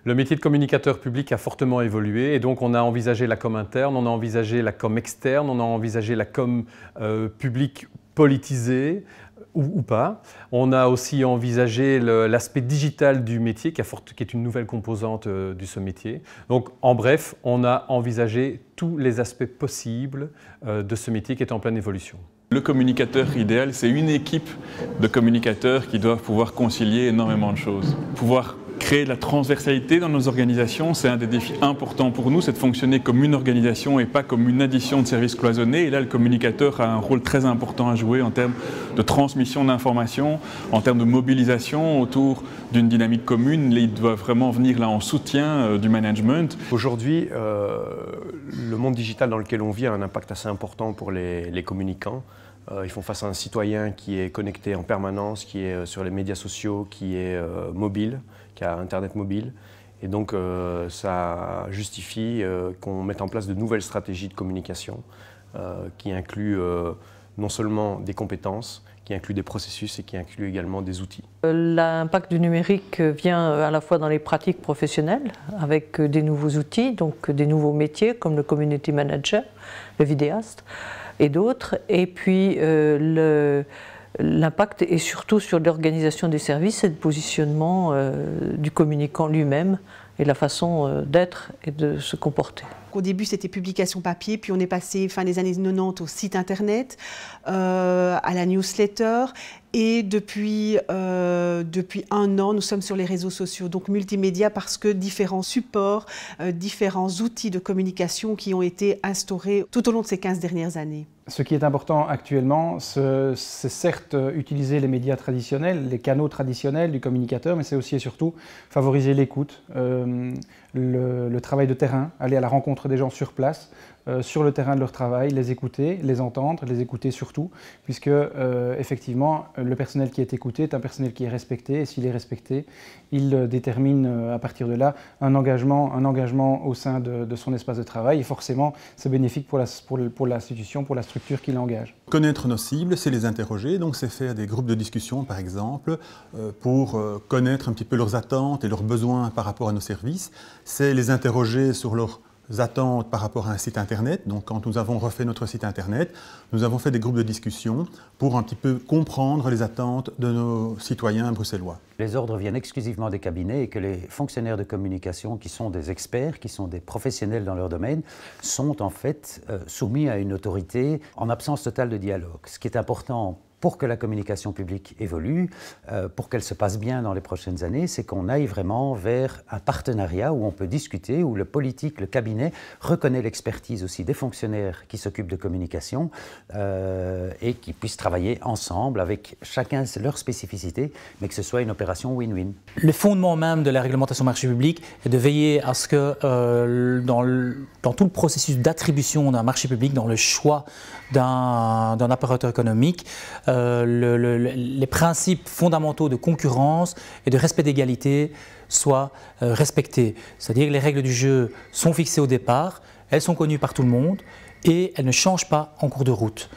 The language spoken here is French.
Le métier de communicateur public a fortement évolué et donc on a envisagé la com interne, on a envisagé la com externe, on a envisagé la com publique politisée ou pas. On a aussi envisagé l'aspect digital du métier qui est une nouvelle composante de ce métier. Donc en bref, on a envisagé tous les aspects possibles de ce métier qui est en pleine évolution. Le communicateur idéal, c'est une équipe de communicateurs qui doivent pouvoir concilier énormément de choses. Pouvoir créer de la transversalité dans nos organisations, c'est un des défis importants pour nous, c'est de fonctionner comme une organisation et pas comme une addition de services cloisonnés. Et là, le communicateur a un rôle très important à jouer en termes de transmission d'informations, en termes de mobilisation autour d'une dynamique commune. Il doit vraiment venir là en soutien du management. Aujourd'hui, le monde digital dans lequel on vit a un impact assez important pour les communicants. Ils font face à un citoyen qui est connecté en permanence, qui est sur les médias sociaux, qui est mobile, qui a Internet mobile. Et donc ça justifie qu'on mette en place de nouvelles stratégies de communication qui incluent non seulement des compétences, qui incluent des processus et qui incluent également des outils. L'impact du numérique vient à la fois dans les pratiques professionnelles avec des nouveaux outils, donc des nouveaux métiers comme le community manager, le vidéaste et d'autres. Et puis l'impact est surtout sur l'organisation des services et le positionnement du communicant lui-même et la façon d'être et de se comporter. Au début, c'était publication papier, puis on est passé fin des années 90 au site internet, à la newsletter, et depuis un an, nous sommes sur les réseaux sociaux, donc multimédia, parce que différents supports, différents outils de communication qui ont été instaurés tout au long de ces 15 dernières années. Ce qui est important actuellement, c'est certes utiliser les médias traditionnels, les canaux traditionnels du communicateur, mais c'est aussi et surtout favoriser l'écoute, le travail de terrain, aller à la rencontre des gens sur place, sur le terrain de leur travail, les écouter, les entendre, les écouter surtout, puisque effectivement le personnel qui est écouté est un personnel qui est respecté, et s'il est respecté, il détermine à partir de là un engagement au sein de son espace de travail, et forcément c'est bénéfique pour l'institution, pour la structure qui l'engage. Connaître nos cibles, c'est les interroger, donc c'est faire des groupes de discussion par exemple, pour connaître un petit peu leurs attentes et leurs besoins par rapport à nos services, c'est les interroger sur leurs attentes par rapport à un site internet. Donc quand nous avons refait notre site internet, nous avons fait des groupes de discussion pour un petit peu comprendre les attentes de nos citoyens bruxellois. Les ordres viennent exclusivement des cabinets et que les fonctionnaires de communication qui sont des experts, qui sont des professionnels dans leur domaine, sont en fait soumis à une autorité en absence totale de dialogue. Ce qui est important pour que la communication publique évolue, pour qu'elle se passe bien dans les prochaines années, c'est qu'on aille vraiment vers un partenariat où on peut discuter, où le politique, le cabinet reconnaît l'expertise aussi des fonctionnaires qui s'occupent de communication et qui puissent travailler ensemble avec chacun leur spécificité, mais que ce soit une opération win-win. Le fondement même de la réglementation marché public est de veiller à ce que dans tout le processus d'attribution d'un marché public, dans le choix d'un opérateur économique, les principes fondamentaux de concurrence et de respect d'égalité soient respectés. C'est-à-dire que les règles du jeu sont fixées au départ, elles sont connues par tout le monde et elles ne changent pas en cours de route.